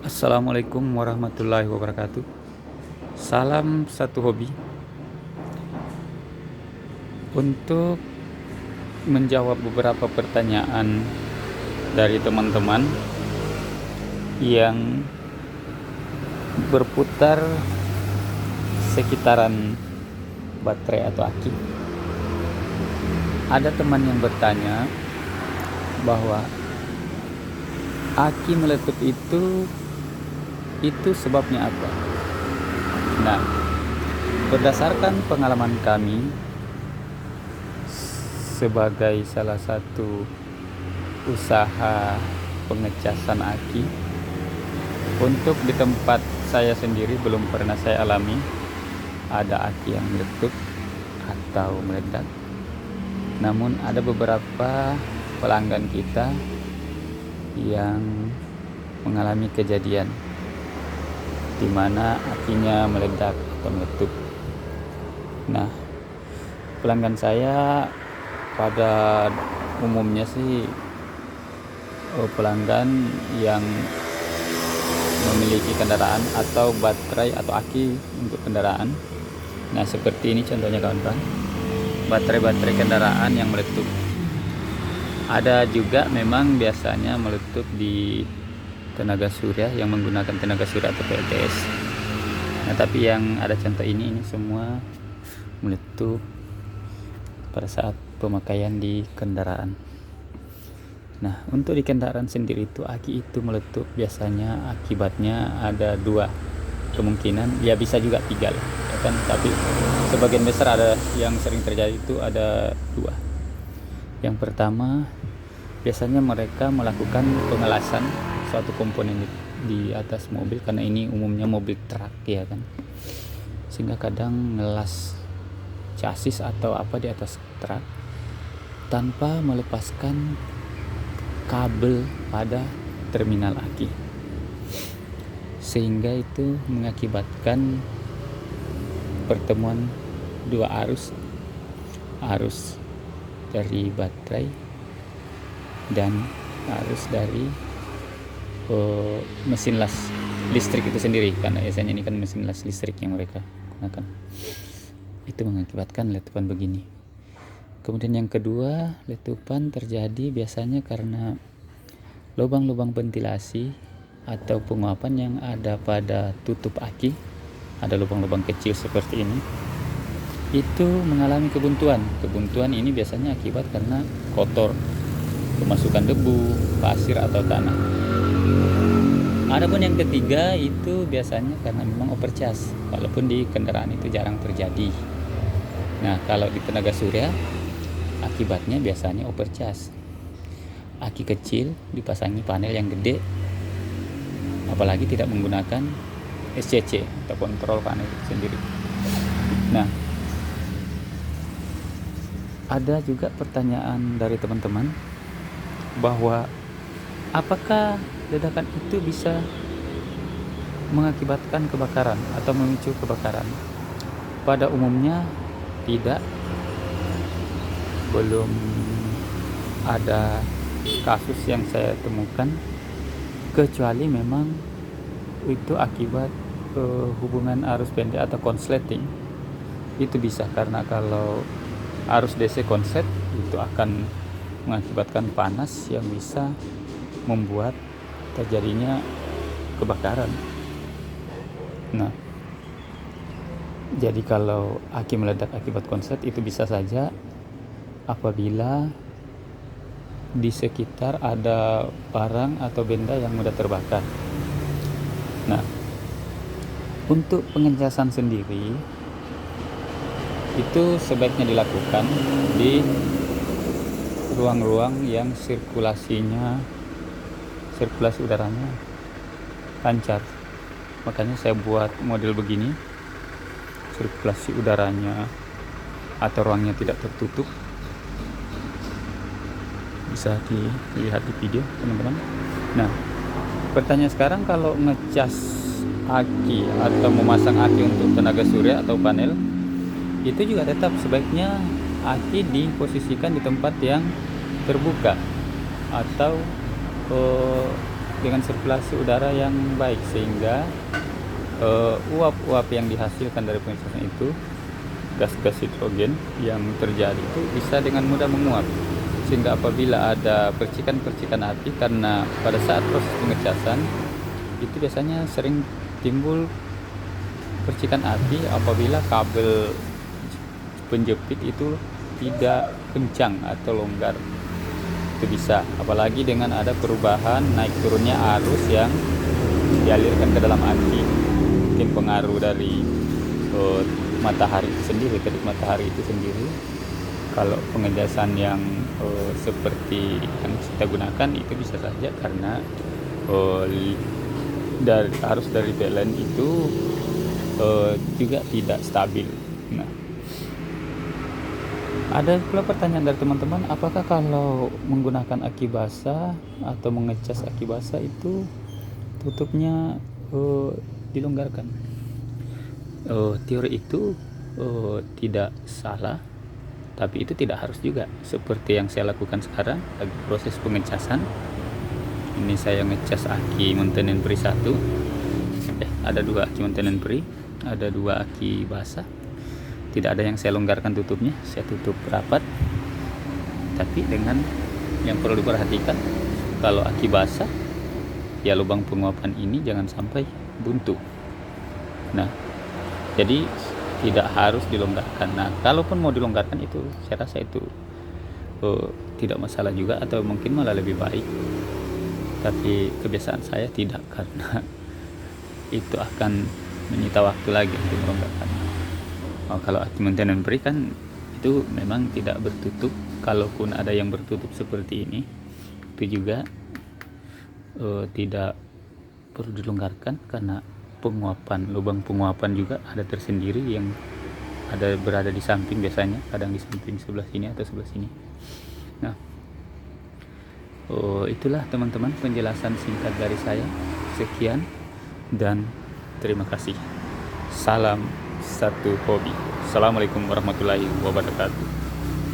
Assalamualaikum warahmatullahi wabarakatuh. Salam satu hobi. Untuk menjawab beberapa pertanyaan dari teman-teman yang berputar sekitaran baterai atau aki. Ada teman yang bertanya bahwa aki meletup itu sebabnya apa? Nah, berdasarkan pengalaman kami sebagai salah satu usaha pengecasan aki, untuk di tempat saya sendiri belum pernah saya alami ada aki yang meletup atau meledak. Namun ada beberapa pelanggan kita yang mengalami kejadian di mana akinya meledak atau meletup. Nah, pelanggan saya pada umumnya sih pelanggan yang memiliki kendaraan atau baterai atau aki untuk kendaraan. Nah, seperti ini contohnya kawan-kawan, baterai-baterai kendaraan yang meletup. Ada juga memang biasanya meletup di tenaga surya yang menggunakan tenaga surya atau PLTS. Nah, tapi yang ada contoh ini semua meletup pada saat pemakaian di kendaraan. Nah, untuk di kendaraan sendiri itu aki itu meletup biasanya akibatnya ada dua kemungkinan, ya bisa juga tiga lah, ya kan? Tapi sebagian besar ada yang sering terjadi itu ada dua. Yang pertama, biasanya mereka melakukan pengelasan suatu komponen di atas mobil, karena ini umumnya mobil truk ya kan, sehingga kadang ngelas chassis atau apa di atas truk tanpa melepaskan kabel pada terminal aki, sehingga itu mengakibatkan pertemuan dua arus dari baterai dan arus dari mesin las listrik itu sendiri, karena biasanya ini kan mesin las listrik yang mereka gunakan. Itu mengakibatkan letupan begini. Kemudian yang kedua, letupan terjadi biasanya karena lubang-lubang ventilasi atau penguapan yang ada pada tutup aki, ada lubang-lubang kecil seperti ini, itu mengalami kebuntuan. Kebuntuan ini biasanya akibat karena kotor, kemasukan debu, pasir atau tanah. Adapun yang ketiga itu biasanya karena memang overcharge, walaupun di kendaraan itu jarang terjadi. Nah, kalau di tenaga surya akibatnya biasanya overcharge. Aki kecil dipasangi panel yang gede, apalagi tidak menggunakan SCC atau kontrol panel itu sendiri. Nah, ada juga pertanyaan dari teman-teman bahwa apakah ledakan itu bisa mengakibatkan kebakaran atau memicu kebakaran? Pada umumnya tidak, belum ada kasus yang saya temukan, kecuali memang itu akibat hubungan arus pendek atau konsleting. Itu bisa, karena kalau arus DC konslet itu akan mengakibatkan panas yang bisa membuat terjadinya kebakaran. Nah, jadi kalau aki meledak akibat konslet itu bisa saja apabila di sekitar ada barang atau benda yang mudah terbakar. Nah, untuk pengecasan sendiri itu sebaiknya dilakukan di ruang-ruang yang sirkulasi udaranya lancar. Makanya saya buat model begini, sirkulasi udaranya atau ruangnya tidak tertutup. Bisa dilihat di video teman-teman. Nah, pertanyaan sekarang, kalau ngecas aki atau memasang aki untuk tenaga surya atau panel, itu juga tetap sebaiknya aki diposisikan di tempat yang terbuka atau dengan sirkulasi udara yang baik, sehingga uap-uap yang dihasilkan dari pengecasan itu, gas-gas hidrogen yang terjadi itu bisa dengan mudah menguap, sehingga apabila ada percikan-percikan api, karena pada saat proses pengecasan itu biasanya sering timbul percikan api apabila kabel penjepit itu tidak kencang atau longgar. Itu bisa, apalagi dengan ada perubahan naik turunnya arus yang dialirkan ke dalam aki, mungkin pengaruh dari matahari itu sendiri, terik matahari itu sendiri. Kalau pengecasan yang seperti yang kita gunakan itu bisa saja karena arus dari PLN itu juga tidak stabil. Nah, ada pula pertanyaan dari teman-teman, apakah kalau menggunakan aki basah atau mengecas aki basah itu tutupnya dilonggarkan? Teori itu tidak salah, tapi itu tidak harus juga. Seperti yang saya lakukan sekarang lagi proses pengecasan. Ini saya ngecas aki maintenance free 1. Ada 2 aki maintenance free, ada 2 aki basah. Tidak ada yang saya longgarkan tutupnya, saya tutup rapat. Tapi dengan yang perlu diperhatikan, kalau aki basah, ya lubang penguapan ini jangan sampai buntu. Nah, jadi tidak harus dilonggarkan. Nah, kalaupun mau dilonggarkan itu, saya rasa itu tidak masalah juga, atau mungkin malah lebih baik. Tapi kebiasaan saya tidak, karena itu akan menyita waktu lagi untuk melonggarkan. Kalau aki maintenance free kan itu memang tidak bertutup. Kalaupun ada yang bertutup seperti ini, itu juga tidak perlu dilonggarkan, karena lubang penguapan juga ada tersendiri yang ada berada di samping, biasanya kadang di samping sebelah sini atau sebelah sini. Nah, itulah teman-teman penjelasan singkat dari saya. Sekian dan terima kasih. Salam satu hobi. Assalamualaikum warahmatullahi wabarakatuh.